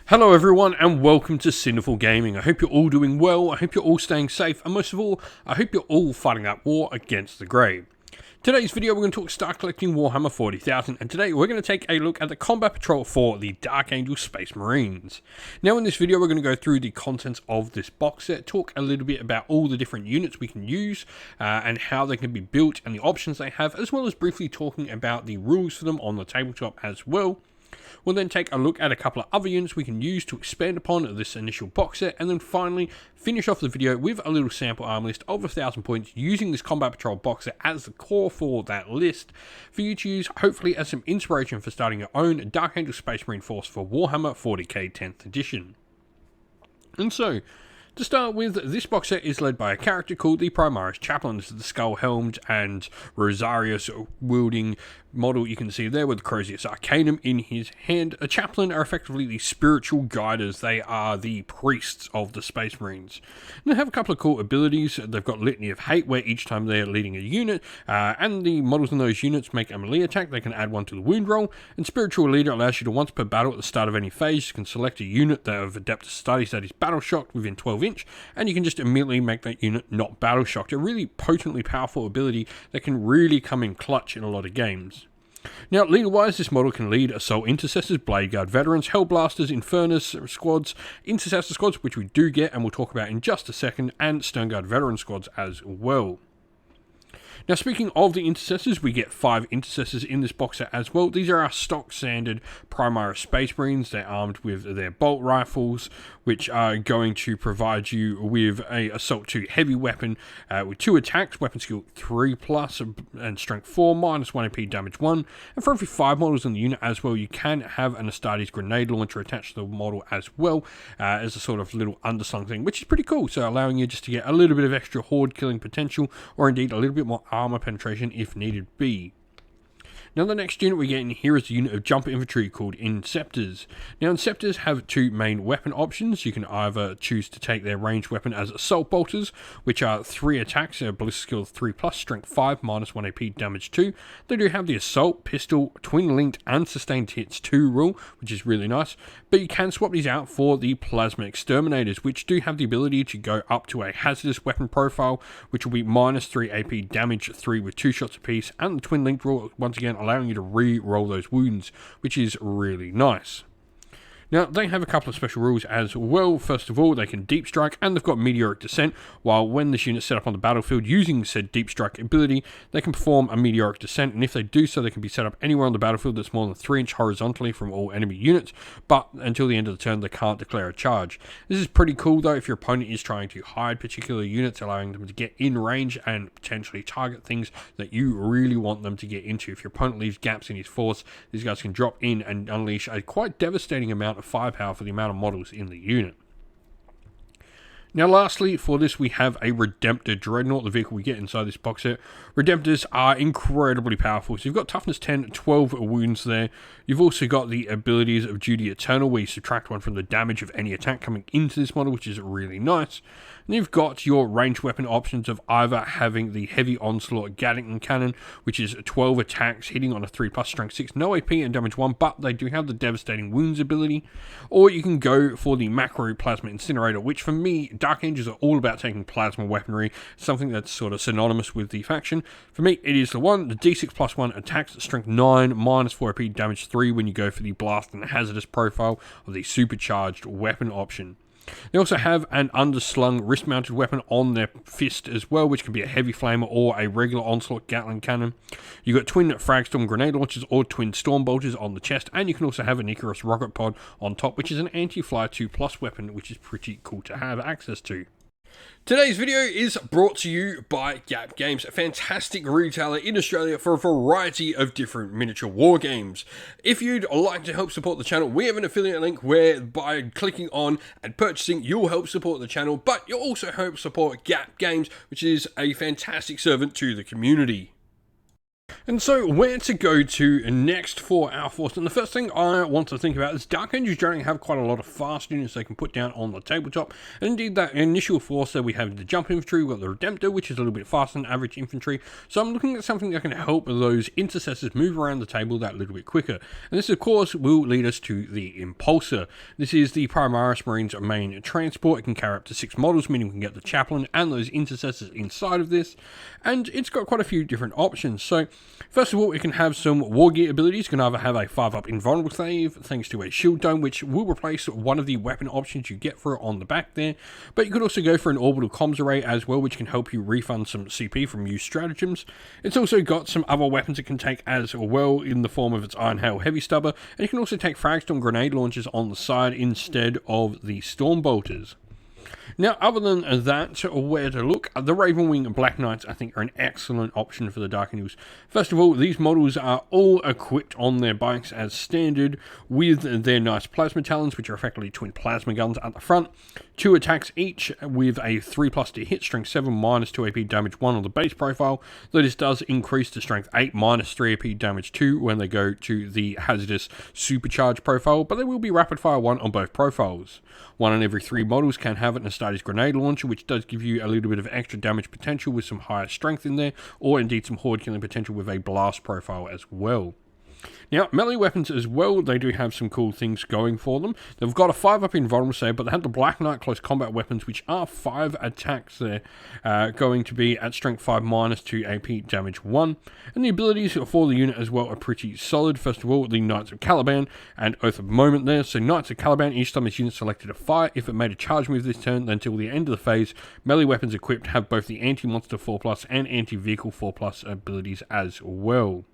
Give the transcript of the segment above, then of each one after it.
Hello everyone and welcome to Sinful Gaming. I hope you're all doing well, I hope you're all staying safe, and most of all, I hope you're all fighting that war against the grey. Today's video we're going to start collecting Warhammer 40,000, and today we're going to take a look at the combat patrol for the Dark Angel Space Marines. Now in this video we're going to go through the contents of this box set, talk a little bit about all the different units we can use and how they can be built and the options they have, as well as briefly talking about the rules for them on the tabletop as well. We'll then take a look at a couple of other units we can use to expand upon this initial box set, and then finally finish off the video with a little sample arm list of 1,000 points using this Combat Patrol box set as the core for that list for you to use, hopefully as some inspiration for starting your own Dark Angel Space Marine force for Warhammer 40k 10th edition. And so, to start with, this box set is led by a character called the Primaris Chaplain. This is the skull-helmed and Rosarius-wielding model you can see there with the Crozius Arcanum in his hand. A chaplain are effectively the spiritual guiders. They are the priests of the Space Marines. And they have a couple of cool abilities. They've got Litany of Hate, where each time they're leading a unit, and the models in those units make a melee attack, they can add one to the wound roll. And Spiritual Leader allows you to once per battle at the start of any phase, you can select a unit that of Adeptus Studies that is battle shocked within 12 inch, and you can just immediately make that unit not battle shocked. A really potently powerful ability that can really come in clutch in a lot of games. Now, leader-wise, this model can lead Assault Intercessors, Blade Guard Veterans, Hellblasters, Infernus squads, Intercessor squads, which we do get and we'll talk about in just a second, and Stone Guard Veteran squads as well. Now, speaking of the Intercessors, we get 5 Intercessors in this box set as well. These are our stock standard Primaris Space Marines. They're armed with their bolt rifles, which are going to provide you with a Assault 2 heavy weapon with 2 attacks, weapon skill 3+, and strength 4, minus 1 AP damage 1. And for every 5 models in the unit as well, you can have an Astartes grenade launcher attached to the model as well, as a sort of little underslung thing, which is pretty cool. So allowing you just to get a little bit of extra horde killing potential, or indeed a little bit more armor penetration if needed be. Now the next unit we get in here is a unit of jumper infantry called Inceptors. Now Inceptors have 2 main weapon options. You can either choose to take their ranged weapon as Assault Bolters, which are 3 attacks, ballistic skill 3+, strength 5, minus 1 AP damage 2. They do have the Assault, Pistol, Twin Linked and Sustained Hits 2 rule, which is really nice. But you can swap these out for the Plasma Exterminators, which do have the ability to go up to a hazardous weapon profile, which will be minus 3 AP damage 3 with 2 shots apiece, and the Twin Linked rule, once again, allowing you to re-roll those wounds, which is really nice. Now, they have a couple of special rules as well. First of all, they can deep strike, and they've got meteoric descent, while when this unit set up on the battlefield using said deep strike ability, they can perform a meteoric descent, and if they do so, they can be set up anywhere on the battlefield that's more than 3 inch horizontally from all enemy units, but until the end of the turn, they can't declare a charge. This is pretty cool, though, if your opponent is trying to hide particular units, allowing them to get in range and potentially target things that you really want them to get into. If your opponent leaves gaps in his force, these guys can drop in and unleash a quite devastating amount of firepower for the amount of models in the unit. Now lastly, for this we have a Redemptor Dreadnought, the vehicle we get inside this box set. Redemptors are incredibly powerful. So you've got toughness 10, 12 wounds there. You've also got the abilities of Duty Eternal, where you subtract 1 from the damage of any attack coming into this model, which is really nice. And you've got your ranged weapon options of either having the Heavy Onslaught Gatling Cannon, which is 12 attacks, hitting on a 3+, strength 6, no AP and damage 1, but they do have the Devastating Wounds ability. Or you can go for the Macro Plasma Incinerator, which for me, Dark Angels are all about taking plasma weaponry, something that's sort of synonymous with the faction. For me, it is the one, the D6+1 attacks, strength 9, minus 4 AP, damage 3 when you go for the blast and hazardous profile of the supercharged weapon option. They also have an underslung wrist-mounted weapon on their fist as well, which can be a heavy flamer or a regular onslaught Gatling cannon. You've got twin Fragstorm grenade launchers or twin storm bolters on the chest, and you can also have an Icarus rocket pod on top, which is an anti-fly 2+ weapon, which is pretty cool to have access to. Today's video is brought to you by Gap Games, a fantastic retailer in Australia for a variety of different miniature war games. If you'd like to help support the channel, we have an affiliate link where by clicking on and purchasing, you'll help support the channel, but you'll also help support Gap Games, which is a fantastic servant to the community. And so, where to go to next for our force? And the first thing I want to think about is Dark Angels generally have quite a lot of fast units they can put down on the tabletop. And indeed, that initial force there, we have the jump infantry, we've got the Redemptor, which is a little bit faster than average infantry. So I'm looking at something that can help those intercessors move around the table that little bit quicker. And this, of course, will lead us to the Impulsor. This is the Primaris Marine's main transport. It can carry up to 6 models, meaning we can get the Chaplain and those intercessors inside of this. And it's got quite a few different options. So first of all, it can have some war gear abilities. It can either have a 5-up invulnerable save, thanks to a shield dome, which will replace one of the weapon options you get for it on the back there. But you could also go for an orbital comms array as well, which can help you refund some CP from used stratagems. It's also got some other weapons it can take as well in the form of its Iron Hail Heavy Stubber, and you can also take Fragstorm grenade launchers on the side instead of the Storm Bolters. Now, other than that, where to look, the Ravenwing Black Knights, I think, are an excellent option for the Dark Angels. First of all, these models are all equipped on their bikes as standard with their nice plasma talons, which are effectively twin plasma guns at the front. 2 attacks each with a 3+ to hit, strength 7, -2 AP, damage 1 on the base profile, though this does increase to strength 8, -3 AP, damage 2 when they go to the hazardous supercharged profile, but there will be rapid fire 1 on both profiles. 1 in every 3 models can have it in a Astartes grenade launcher, which does give you a little bit of extra damage potential with some higher strength in there, or indeed some horde killing potential with a blast profile as well. Now, melee weapons as well, they do have some cool things going for them. They've got a 5-up invulnerable save, but they have the Black Knight close combat weapons, which are 5 attacks there, going to be at strength 5, -2 AP, damage 1. And the abilities for the unit as well are pretty solid. First of all, the Knights of Caliban and Oath of Moment there. So Knights of Caliban, each time this unit selected a fire, if it made a charge move this turn, then until the end of the phase, melee weapons equipped have both the anti-monster 4+ and anti-vehicle 4+ abilities as well.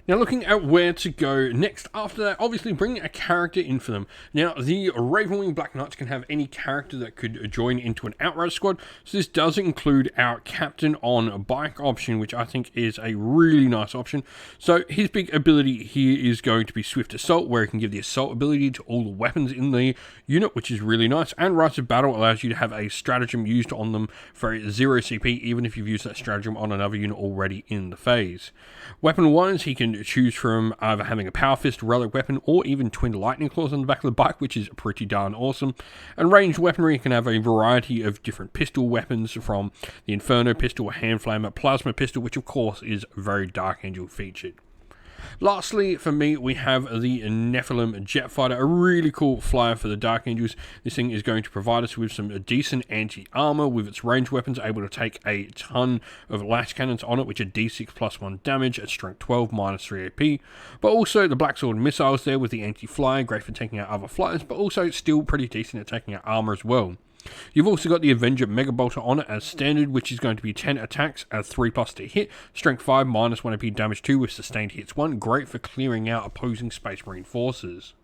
Now, looking at where to go next after that, obviously bring a character in for them. Now, the Ravenwing Black Knights can have any character that could join into an outright squad, so this does include our Captain on a Bike option, which I think is a really nice option. So his big ability here is going to be Swift Assault, where he can give the assault ability to all the weapons in the unit, which is really nice, and Rise of Battle allows you to have a stratagem used on them for 0 CP, even if you've used that stratagem on another unit already in the phase. Weapon-wise, he can choose from either having a Power Fist, relic weapon, or even twin lightning claws on the back of the bike, which is pretty darn awesome. And ranged weaponry can have a variety of different pistol weapons, from the Inferno pistol, hand flamer, plasma pistol, which of course is very Dark Angel featured. Lastly, for me, we have the Nephilim Jet Fighter, a really cool flyer for the Dark Angels. This thing is going to provide us with some decent anti-armor with its ranged weapons, able to take a ton of lash cannons on it, which are D6 +1 damage at strength 12, -3 AP. But also the Black Sword missiles there with the anti-fly, great for taking out other flyers, but also still pretty decent at taking out armor as well. You've also got the Avenger Mega Bolter on it as standard, which is going to be 10 attacks at 3+ to hit, strength 5, -1 AP, damage 2 with sustained hits 1, great for clearing out opposing Space Marine forces.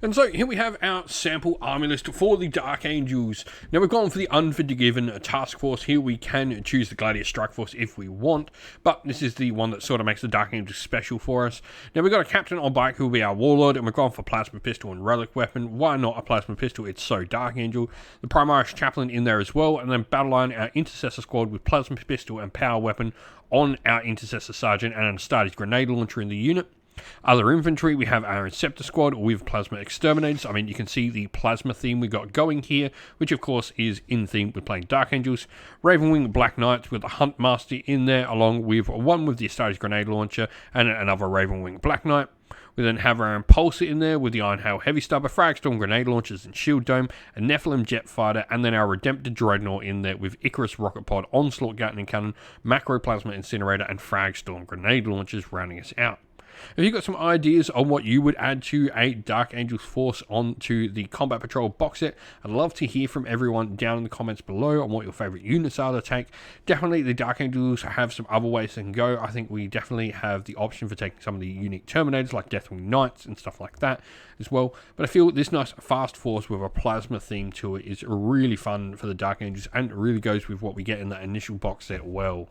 And so here we have our sample army list for the Dark Angels. Now we've gone for the Unforgiven task force. Here we can choose the Gladiator Strike Force if we want, but this is the one that sort of makes the Dark Angels special for us. Now we've got a Captain on Bike who will be our Warlord, and we've gone for Plasma Pistol and Relic Weapon. Why not a Plasma Pistol? It's so Dark Angel. The Primaris Chaplain in there as well, and then Battle Line, our Intercessor Squad with Plasma Pistol and Power Weapon on our Intercessor Sergeant, and an Astartes Grenade Launcher in the unit. Other infantry, we have our Inceptor Squad with Plasma Exterminators. I mean, you can see the Plasma theme we got going here, which of course is in theme with playing Dark Angels. Ravenwing Black Knights with the Hunt Master in there, along with one with the Astartes Grenade Launcher and another Ravenwing Black Knight. We then have our Impulsor in there with the Iron Hail Heavy Stubber, Fragstorm Grenade Launchers and Shield Dome, a Nephilim Jet Fighter, and then our Redemptor Dreadnought in there with Icarus Rocket Pod, Onslaught Gatling Cannon, Macro Plasma Incinerator, and Fragstorm Grenade Launchers rounding us out. Have you got some ideas on what you would add to a Dark Angels force onto the Combat Patrol box set? I'd love to hear from everyone down in the comments below on what your favourite units are to take. Definitely the Dark Angels have some other ways they can go. I think we definitely have the option for taking some of the unique Terminators like Deathwing Knights and stuff like that as well. But I feel this nice fast force with a plasma theme to it is really fun for the Dark Angels, and it really goes with what we get in that initial box set well.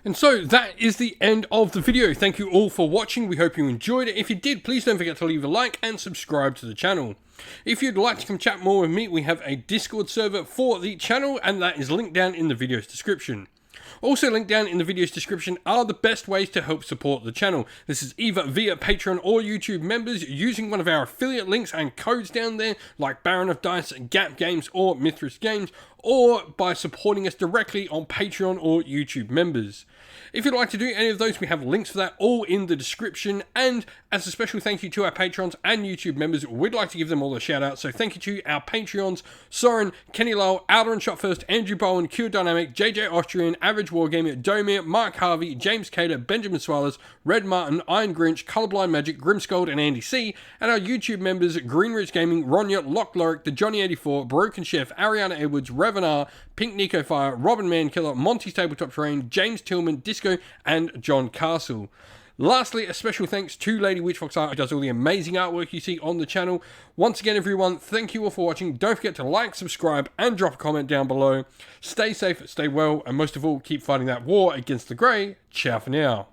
And so that is the end of the video. Thank you all for watching. We hope you enjoyed it. If you did, please don't forget to leave a like and subscribe to the channel. If you'd like to come chat more with me, we have a Discord server for the channel, and that is linked down in the video's description. Also linked down in the video's description are the best ways to help support the channel. This is either via Patreon or YouTube members using one of our affiliate links and codes down there like Baron of Dice, Gap Games or Mithras Games, or by supporting us directly on Patreon or YouTube members. If you'd like to do any of those, we have links for that all in the description. And as a special thank you to our Patrons and YouTube members, we'd like to give them all a shout out. So thank you to our Patreons, Soren, Kenny Lowell, Outer and Shot First, Andrew Bowen, Q Dynamic, JJ Austrian, Average Wargamer, Domir, Mark Harvey, James Cater, Benjamin Swallows, Red Martin, Iron Grinch, Colorblind Magic, Grimscold and Andy C. And our YouTube members, Greenridge Gaming, Ronya, Lock Lorick, The Johnny84, Broken Chef, Ariana Edwards, Revenar, Pink Nico Fire, Robin Mankiller, Monty's Tabletop Terrain, James Tillman, Disco, and John Castle. Lastly, a special thanks to Lady Witchfox Art, who does all the amazing artwork you see on the channel. Once again, everyone, thank you all for watching. Don't forget to like, subscribe, and drop a comment down below. Stay safe, stay well, and most of all, keep fighting that war against the Grey. Ciao for now.